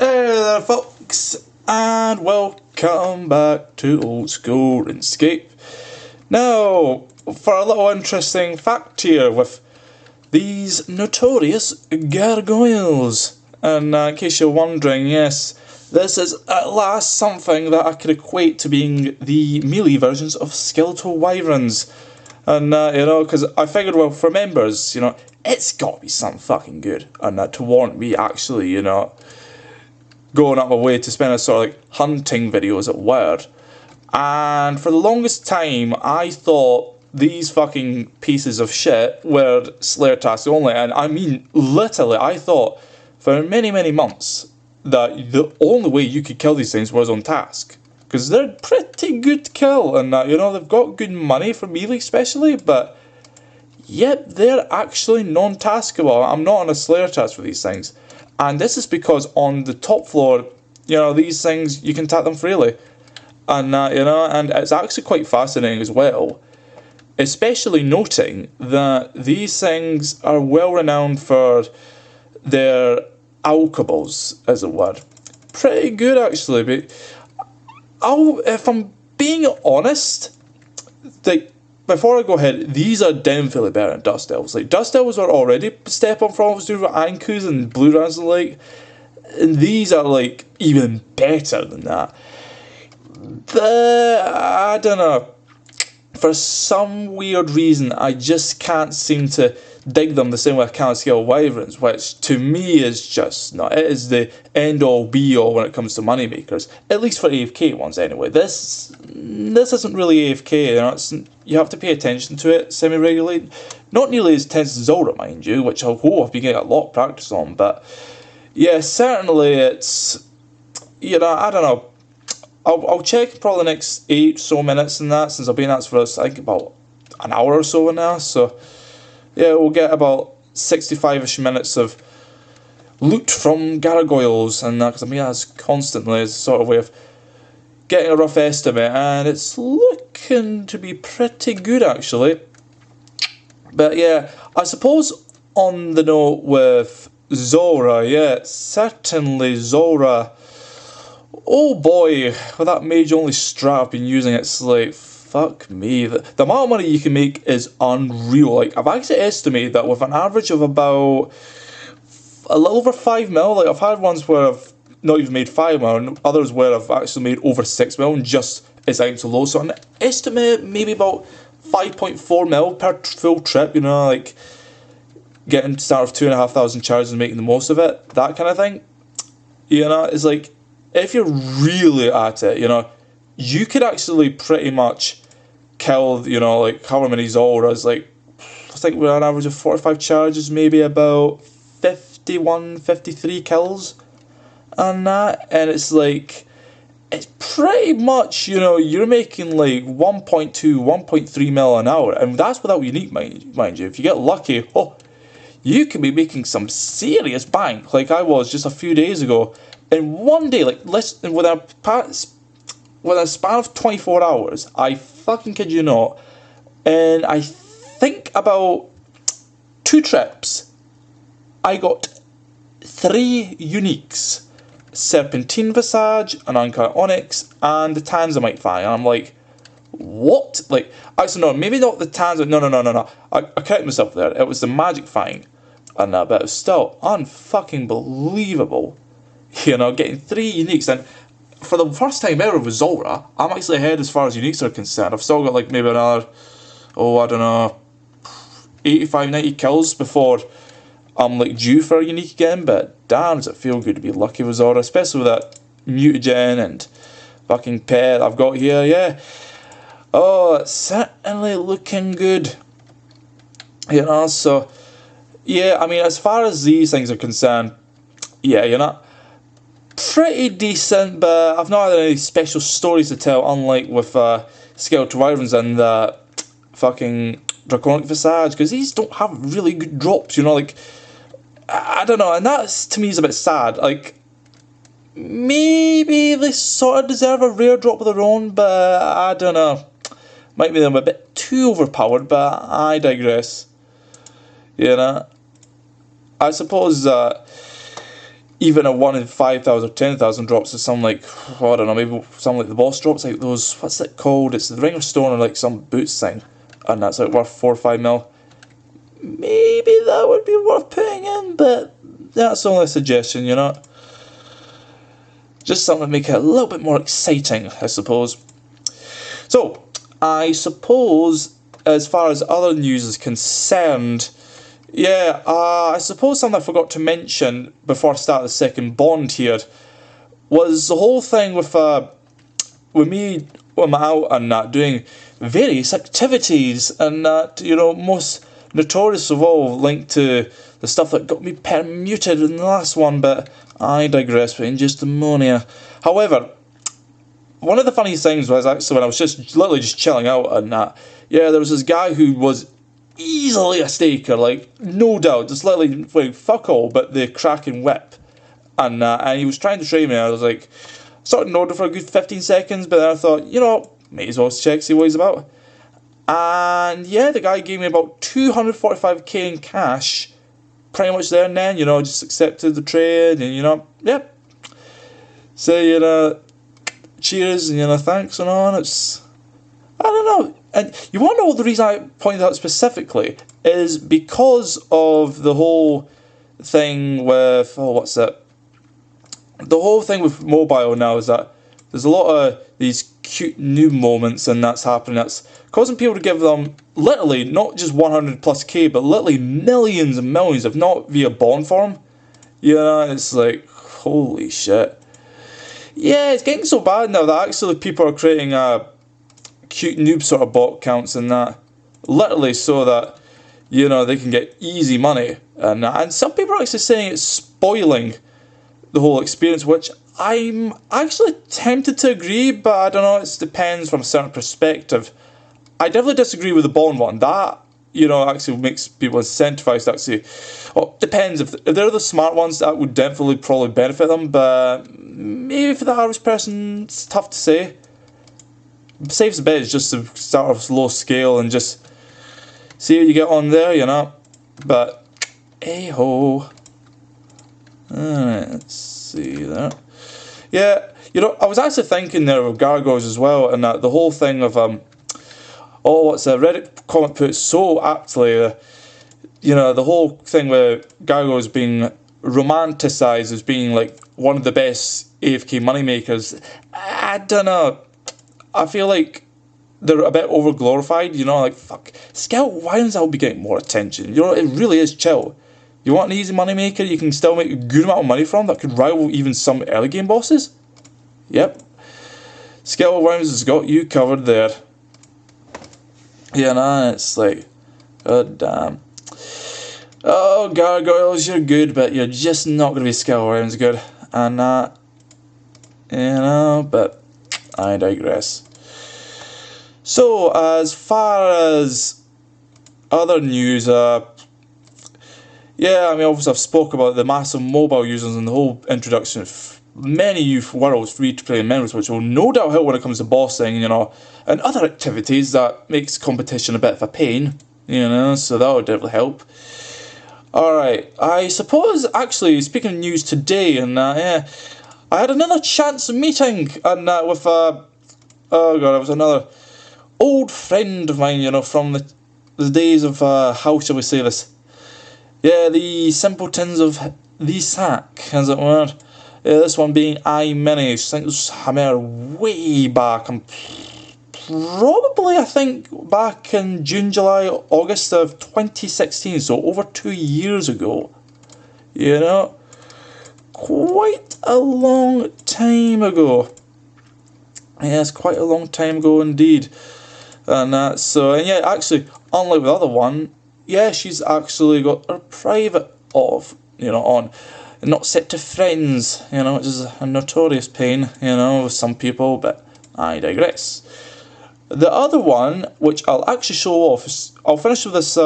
Hey there folks, and welcome back to Old School Runescape. Now, for a little interesting fact here with these notorious Gargoyles. And in case you're wondering, yes, this is at last something that I could equate to being the melee versions of Skeletal Wyverns. And, because I figured, well, for members, it's got to be something fucking good. And to warrant me actually, going up my way to spend a sort of like hunting video, as it were. And for the longest time, I thought these fucking pieces of shit were Slayer tasks only. And I mean, literally, I thought for many, many months that the only way you could kill these things was on task. Because they're pretty good to kill, and they've got good money for melee especially, but yet they're actually non-taskable. I'm not on a Slayer task for these things. And this is because on the top floor, these things, you can tap them freely. And, and it's actually quite fascinating as well. Especially noting that these things are well renowned for their alchables, as it were. Pretty good, actually. But if I'm being honest, before I go ahead, these are definitely better than Dust Elves. Like, Dust Elves are already step on from what I was doing with Ankus and Blue Rans and and these are, even better than that. I don't know. For some weird reason, I just can't seem to dig them the same way I can Skeletal Wyverns, which to me is just not. It is the end-all, be-all when it comes to moneymakers, at least for AFK ones anyway. This isn't really AFK, you have to pay attention to it semi-regularly. Not nearly as intense as Zora, mind you, which I've been getting a lot of practice on, but yeah, certainly it's, I don't know. I'll check probably the next 8 so minutes and that, since I've been at this for, I think, about an hour or so now, so yeah, we'll get about 65-ish minutes of loot from Gargoyles, and because that's constantly as a sort of way of getting a rough estimate, and it's looking to be pretty good actually. But yeah, I suppose on the note with Zora, yeah, certainly Zora. Oh boy, with that mage only strat I've been using, it's like, fuck me. The amount of money you can make is unreal. I've actually estimated that with an average of about a little over 5 mil, I've had ones where I've not even made 5 mil, and others where I've actually made over 6 mil, and just it's out so low. So an estimate maybe about 5.4 mil per full trip, getting to start with 2,500 charges and making the most of it, that kind of thing. It's like, if you're really at it, you could actually pretty much kill, however many Zoras, I think we're on an average of 45 charges, maybe about 51, 53 kills on that, and it's it's pretty much, you're making 1.2, 1.3 mil an hour, and that's without unique, mind you. If you get lucky, you can be making some serious bank, like I was just a few days ago. In one day, with a span of 24 hours, I fucking kid you not, and I think about 2 trips, I got 3 uniques. Serpentine Visage, an Uncut Onyx, and the Tanzamite Fang. And I'm like, what? Actually no, maybe not the Tanzamite, no. I correct myself there, it was the Magic Fang. And but it was still unfucking believable. Getting 3 uniques, and for the first time ever with Zora, I'm actually ahead as far as uniques are concerned. I've still got maybe another, I don't know, 85, 90 kills before I'm due for a unique again, but damn does it feel good to be lucky with Zora, especially with that mutagen and fucking pet I've got here, yeah. Oh, it's certainly looking good. So, yeah, I mean, as far as these things are concerned, yeah, pretty decent, but I've not had any special stories to tell, unlike with Skeletal Wyverns and the fucking Draconic Visage, because these don't have really good drops, I don't know, and that's, to me, is a bit sad. Maybe they sort of deserve a rare drop of their own, but I don't know. Might be them a bit too overpowered, but I digress. I suppose even a 1 in 5,000 or 10,000 drops is some like, I don't know, maybe some like the boss drops, like those, what's it called? It's the Ring of Stone or like some boots thing, and that's like worth 4 or 5 mil. Maybe that would be worth putting in, but that's only a suggestion, you know. Just something to make it a little bit more exciting, I suppose. So, I suppose, as far as other news is concerned, yeah, I suppose something I forgot to mention before I start the second Bond here was the whole thing with me when I'm out and doing various activities, and you know, most notorious of all linked to the stuff that got me permuted in the last one, but I digress in just a moment. However, one of the funniest things was actually when I was just literally just chilling out and yeah, there was this guy who was easily a staker, like no doubt, just literally wearing fuck all but the Kraken whip, and he was trying to train me. I was like, sort of nodded for a good 15 seconds, but then I thought, you know, may as well check, see what he's about. And yeah, the guy gave me about 245k in cash, pretty much there and then, you know, just accepted the trade, and you know, yeah. So, you know, cheers and, you know, thanks and all, and it's, I don't know. And you want to know the reason I pointed out specifically is because of the whole thing with, oh, what's it? The whole thing with mobile now is that there's a lot of these cute new moments, and that's happening. That's causing people to give them literally not just 100 plus K, but literally millions and millions, if not via bond form. You know, it's like, holy shit. Yeah, it's getting so bad now that actually people are creating cute noob sort of bot counts and that, literally so that, you know, they can get easy money, and some people are actually saying it's spoiling the whole experience, which I'm actually tempted to agree, but I don't know, it depends from a certain perspective. I definitely disagree with the bond one. That, you know, actually makes people incentivized to actually, well, depends, if they're the smart ones, that would definitely probably benefit them, but maybe for the average person, it's tough to say. Safest bet is just to start off low scale and just see what you get on there, you know. But hey-ho. Alright, let's see there. Yeah, you know, I was actually thinking there of Gargoyles as well, and the whole thing of oh, what's a Reddit comment put so aptly, you know, the whole thing with Gargoyles being romanticized as being like one of the best AFK moneymakers. I don't know. I feel like they're a bit over glorified, you know, like, fuck, Skeletal Wyverns will be getting more attention, you know, it really is chill. You want an easy money maker you can still make a good amount of money from that could rival even some early game bosses? Yep. Skeletal Wyverns has got you covered there. Yeah, nah, it's like, god damn. Oh, Gargoyles, you're good, but you're just not going to be Skeletal Wyverns good. And you know, but I digress. So, as far as other news, yeah, I mean, obviously I've spoke about the massive mobile users and the whole introduction of many new worlds, free-to-play members, which will no doubt help when it comes to bossing, you know, and other activities that makes competition a bit of a pain, you know, so that would definitely help. Alright, I suppose, actually, speaking of news today, and yeah, I had another chance meeting, and with, oh god, it was another old friend of mine, you know, from the days of, how shall we say this? Yeah, the simpletons of the sack, as it were. Yeah, this one being I think it was Hammer way back, and probably, I think, back in June, July, August of 2016, so over 2 years ago. You know? Quite a long time ago. Yes, quite a long time ago indeed. And and yeah, actually, unlike the other one, yeah, she's actually got her private off, you know, on, not set to friends, you know, which is a notorious pain, you know, with some people, but I digress. The other one, which I'll actually show off, I'll finish with this,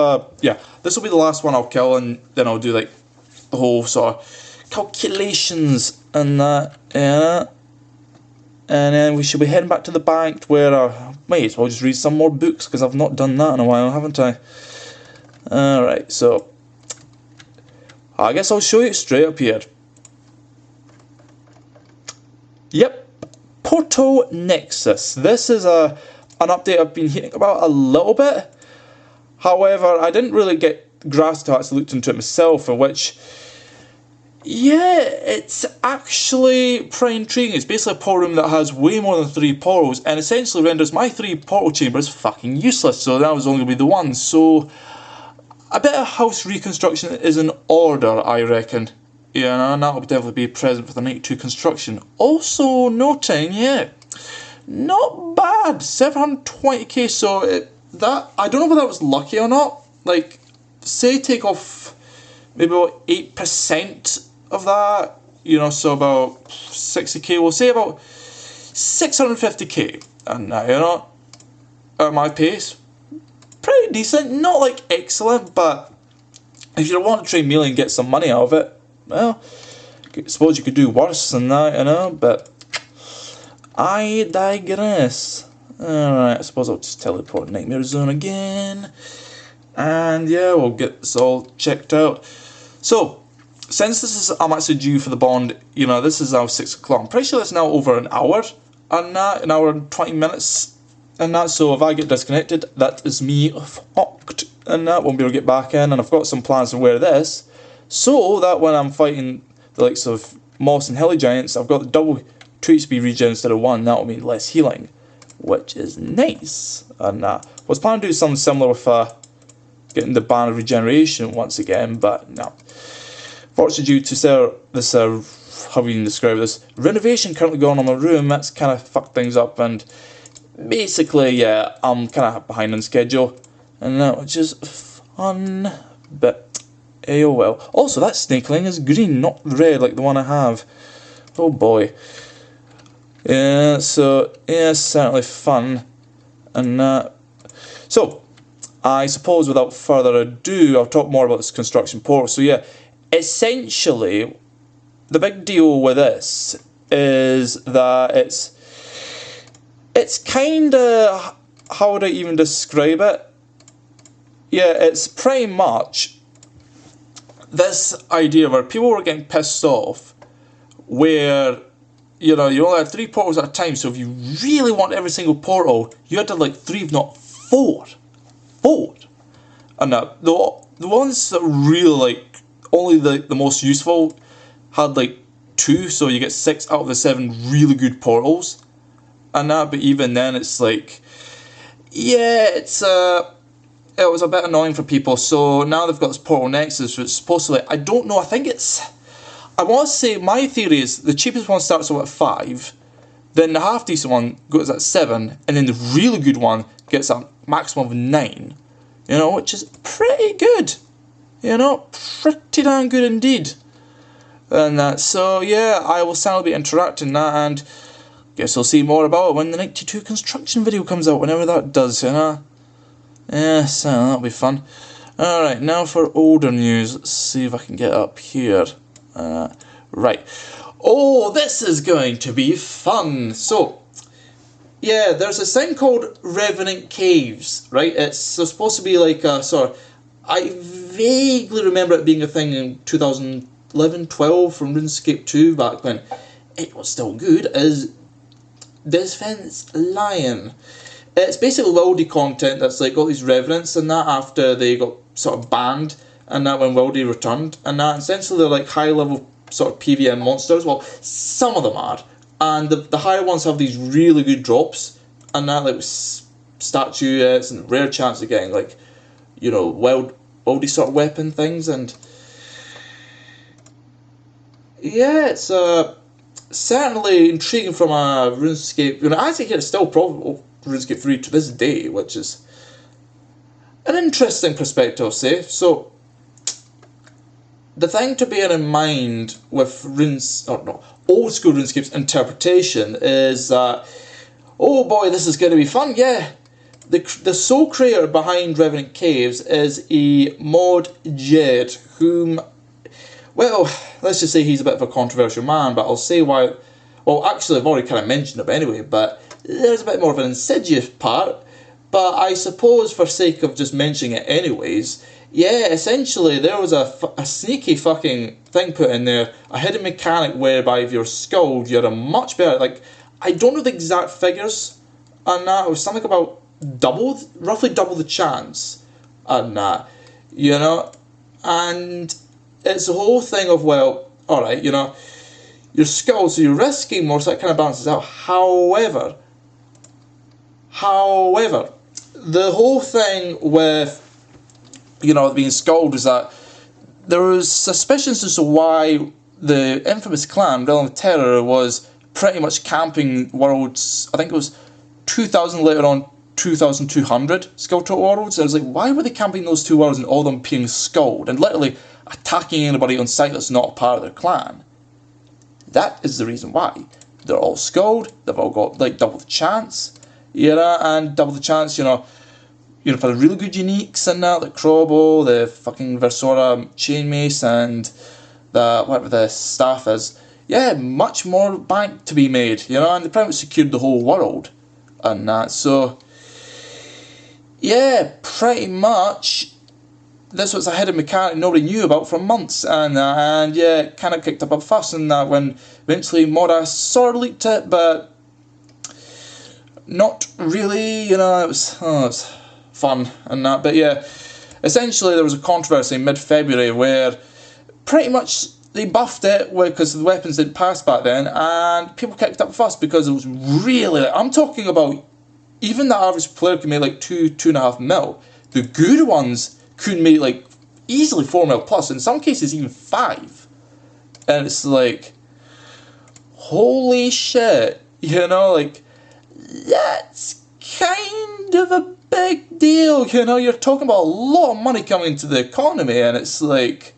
yeah, this will be the last one I'll kill, and then I'll do, like, the whole sort of calculations and that, yeah. And then we should be heading back to the bank where I might as well just read some more books, because I've not done that in a while, haven't I? Alright, so I guess I'll show you straight up here. Yep, Portal Nexus. This is an update I've been hearing about a little bit. However, I didn't really get grasp to actually looked into it myself, in which, yeah, it's actually pretty intriguing. It's basically a portal room that has way more than 3 portals, and essentially renders my 3 portal chambers fucking useless, so that was only going to be the one. So, a bit of house reconstruction is in order, I reckon. Yeah, and that'll definitely be present for the 92 construction. Also noting, yeah, not bad, 720k, so that, I don't know whether that was lucky or not. Like, say take off maybe about 8% of that, you know, so about 60k, we'll say about 650k, and you know, at my pace, pretty decent, not like excellent, but if you want to try melee and get some money out of it, well, I suppose you could do worse than that, you know, but I digress. Alright, I suppose I'll just teleport Nightmare Zone again, and yeah, we'll get this all checked out. So, since this is, I'm actually due for the bond, you know, this is now 6 o'clock, I'm pretty sure it's now over an hour, and that, an hour and 20 minutes, and that, so if I get disconnected, that is me fucked, and that won't be able to get back in, and I've got some plans to wear this, so that when I'm fighting the likes of Moss and Hilly Giants, I've got the double 2 HP regen instead of 1, that'll mean less healing, which is nice, and I was planning to do something similar with getting the Banner of Regeneration once again, but no. Fortunately, due to this, how we can describe this, renovation currently going on in my room, that's kind of fucked things up, and basically, yeah, I'm kind of behind on schedule, and that, which is fun, but oh well. Also, that snakeling is green, not red like the one I have. Oh boy. Yeah, so, yeah, certainly fun, and so, I suppose without further ado, I'll talk more about this construction portal. So yeah, essentially, the big deal with this is that it's kind of, how would I even describe it? Yeah, it's pretty much this idea where people were getting pissed off, where, you know, you only had 3 portals at a time, so if you really want every single portal, you had to like 3 if not 4. And the ones that really like, only the most useful had like 2, so you get 6 out of the 7 really good portals, and that, but even then it's like, yeah, it was a bit annoying for people. So now they've got this Portal Nexus, which is supposed to, like, I don't know, I think it's, I want to say, my theory is the cheapest one starts at 5, then the half decent one goes at 7, and then the really good one gets a maximum of 9. You know, which is pretty good. You know, pretty damn good indeed. And so yeah, I will certainly be interacting that, and guess I'll see more about it when the 92 construction video comes out, whenever that does, you know. Yeah, so that'll be fun. Alright, now for older news. Let's see if I can get up here. Right. Oh, this is going to be fun. So, yeah, there's this thing called Revenant Caves, right? It's supposed to be like a sort of, I vaguely remember it being a thing in 2011-12 from RuneScape 2, back when it was still good, as Defense Lion. It's basically Wildy content that's like got these revenants and that after they got sort of banned, and that when Wildy returned, and that essentially they're like high level sort of PvM monsters. Well, some of them are. And the higher ones have these really good drops, and that like statuettes and rare chance of getting like, you know, wildy sort of weapon things, and yeah, it's certainly intriguing from a RuneScape. You know, I think it's still probable RuneScape 3 to this day, which is an interesting perspective, I'll say. So the thing to bear in mind with Old School RuneScape's interpretation is that, oh boy, this is going to be fun, yeah. The sole creator behind Revenant Caves is a mod Jed, whom, well, let's just say he's a bit of a controversial man, but I'll say why. Well, actually, I've already kind of mentioned it, but anyway, but there's a bit more of an insidious part. But I suppose, for sake of just mentioning it anyways, yeah, essentially there was a sneaky fucking thing put in there, a hidden mechanic whereby if you're skulled, you're a much better, like, I don't know the exact figures on that, it was something about roughly double the chance on that, you know, and it's the whole thing of, well, alright, you know, you're skulled, so you're risking more, so that kind of balances out. However, the whole thing with, you know, being skulled is that there was suspicions as to why the infamous clan, Realm of Terror, was pretty much camping worlds, I think it was 2000, later on 2200 Skeletal worlds. I was like, why were they camping those two worlds and all of them being skulled and literally attacking anybody on sight that's not a part of their clan? That is the reason why. They're all skulled, they've all got like double the chance, you know, and double the chance, you know, for the really good uniques and that, like Crobo, the fucking Versora Chainmace, and the whatever the staff is. Yeah, much more bank to be made, you know, and they pretty much secured the whole world and that. So, yeah, pretty much this was a hidden mechanic nobody knew about for months, and yeah, it kind of kicked up a fuss and that when eventually Moda sort of leaked it, but not really, you know, it was fun and that. But yeah, essentially there was a controversy in mid-February where pretty much they buffed it because the weapons didn't pass back then, and people kicked up a fuss because it was really, like, I'm talking about, even the average player could make like 2.5 mil. The good ones could make like easily 4 mil plus, in some cases even 5. And it's like, holy shit, you know, like, that's kind of a big deal, you know, you're talking about a lot of money coming into the economy, and it's like,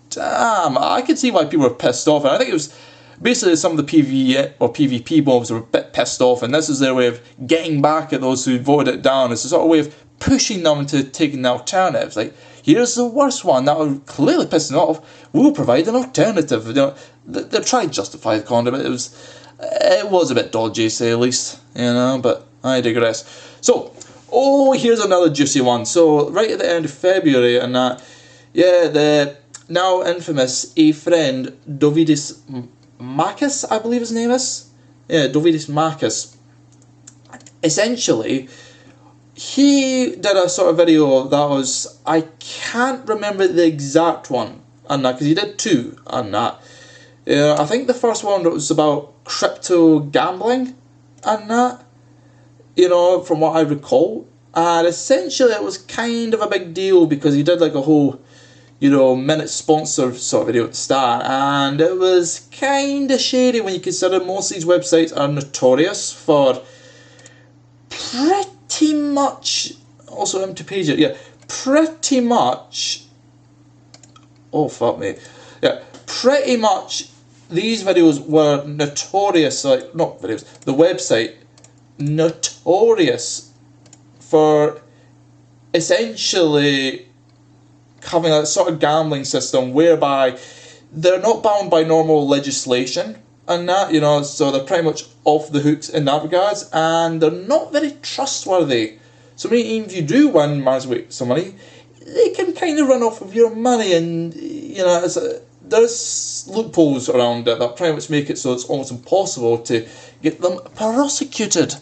damn, I could see why people were pissed off. And I think it was basically some of the PvE or PvP mobs were a bit pissed off, and this is their way of getting back at those who voted it down. It's a sort of way of pushing them into taking the alternatives. Like, here's the worst one that will clearly piss them off, we'll provide an alternative. You know, they're trying to justify the content, but it was a bit dodgy, to say the least, you know, but I digress. So, here's another juicy one. So, right at the end of February, and yeah, the now infamous friend Dovidis Marcus, I believe his name is. Yeah, Dovidis Marcus. Essentially, he did a sort of video that was, I can't remember the exact one on that, because he did two on that. I think the first one was about crypto gambling and that, you know, from what I recall. And essentially it was kind of a big deal because he did like a whole, you know, minute sponsor sort of video at the start, and it was kind of shady when you consider most of these websites are notorious for pretty much, also M2Page, yeah, pretty much, oh fuck me, yeah, pretty much these videos were notorious, like, not videos, the website, notorious for essentially having a sort of gambling system whereby they're not bound by normal legislation and that, you know, so they're pretty much off the hooks in that regards, and they're not very trustworthy. So even if you do win some money, they can kind of run off of your money, and, you know, there's loopholes around it that pretty much make it so it's almost impossible to get them prosecuted.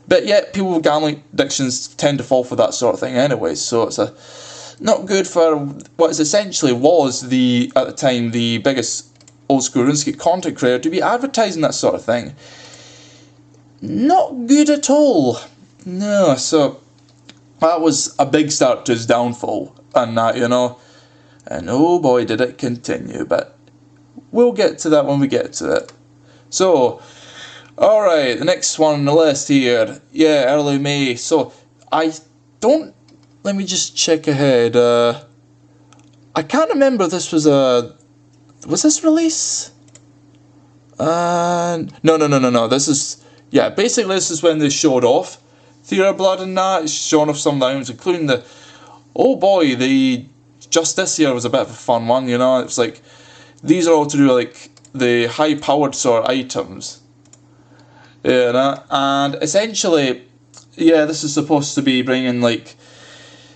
But yet, people with gambling addictions tend to fall for that sort of thing anyway, so it's not good for what is essentially was at the time, the biggest Old School Runescape content creator to be advertising that sort of thing. Not good at all. No, so that was a big start to his downfall, and that, you know, and oh boy did it continue, but we'll get to that when we get to it. So, alright, the next one on the list here, yeah, early May, so let me just check ahead, I can't remember if this was this release? No, this is, yeah, basically this is when they showed off Theatre of Blood and that, it's showing off some rounds, including oh boy, just this year was a bit of a fun one, you know, it's like, these are all to do like the high-powered sort of items, you know, and essentially, yeah, this is supposed to be bringing like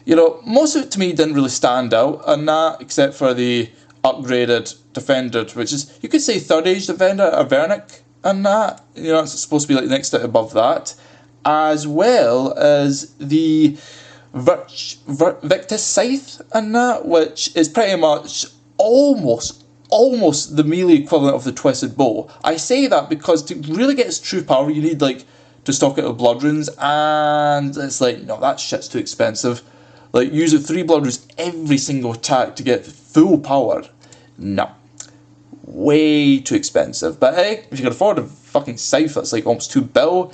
you know, most of it to me didn't really stand out on that, except for the upgraded defender, which is, you could say, third age defender, a Vernic, and that, you know, it's supposed to be like next step above that, as well as the Victus Scythe and that, which is pretty much almost the melee equivalent of the Twisted Bow. I say that because to really get its true power, you need like to stock it with blood runes, and it's like, no, that shit's too expensive. Like, using 3 blood runes every single attack to get full power, no, way too expensive. But hey, if you can afford a fucking scythe that's like almost 2 bill,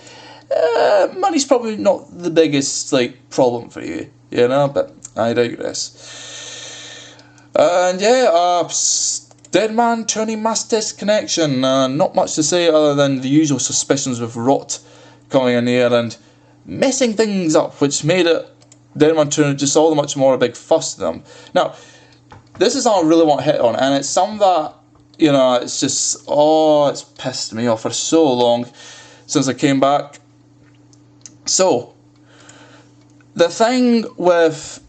money's probably not the biggest like problem for you, you know. But I digress. And yeah, Deadman Tony Mastis connection. Not much to say other than the usual suspicions with Rot coming in here and messing things up, which made it Deadman Tony just all the much more a big fuss to them. Now, this is all I really want to hit on, and it's something that, you know, it's just, oh, it's pissed me off for so long since I came back. So, the thing with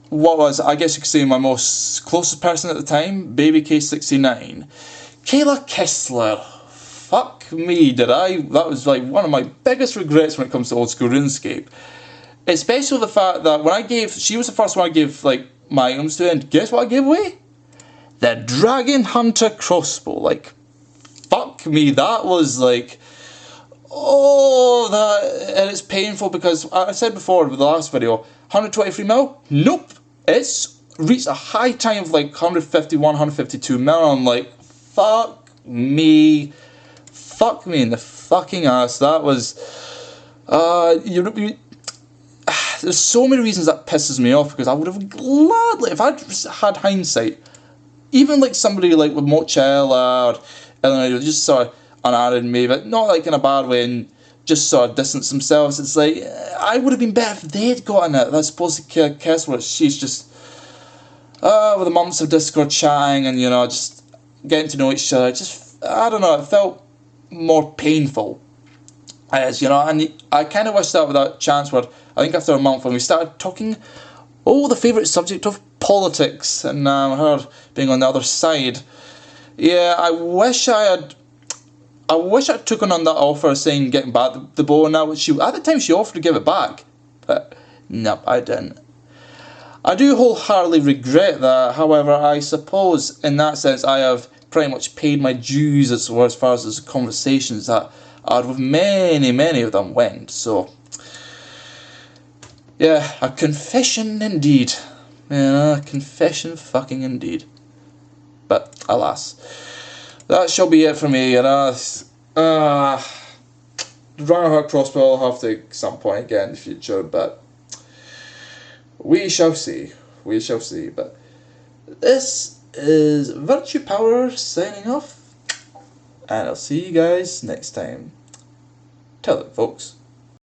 what was, I guess you could say, my most closest person at the time, Baby K69, Kayla Kessler. Fuck me, that was like one of my biggest regrets when it comes to Old School Runescape. Especially the fact that she was the first one I gave like my items to, and guess what I gave away? The Dragon Hunter crossbow. Like, fuck me, that was like, oh, that, and it's painful because I said before with the last video, 123 mil? Nope. It's reached a high time of like 151, 152 mil. I'm like, fuck me in the fucking ass. That was, there's so many reasons that pisses me off, because I would have gladly, if I'd had hindsight, even like somebody like with Mochella or Illinois, just sort of unadded me, but not like in a bad way, and just sort of distance themselves. It's like, I would have been better if they'd gotten it. That's supposed to Kessler. She's just, with the months of Discord chatting and, you know, just getting to know each other, just, I don't know, it felt more painful. As you know, and I kind of wish that with that chance where, I think after a month when we started talking, the favourite subject of politics, and her being on the other side. Yeah, I wish I took on that offer saying getting back the bow, and that at the time she offered to give it back, but no, I didn't. I do wholeheartedly regret that. However, I suppose in that sense I have pretty much paid my dues as far as the conversations that I had with many of them went. So yeah, a confession indeed. Yeah, a confession fucking indeed. But alas, that shall be it for me. You know, Dragonheart crossbow I'll have to at some point again in the future, but we shall see. We shall see. But this is Virtue Power signing off, and I'll see you guys next time. Tell it, folks.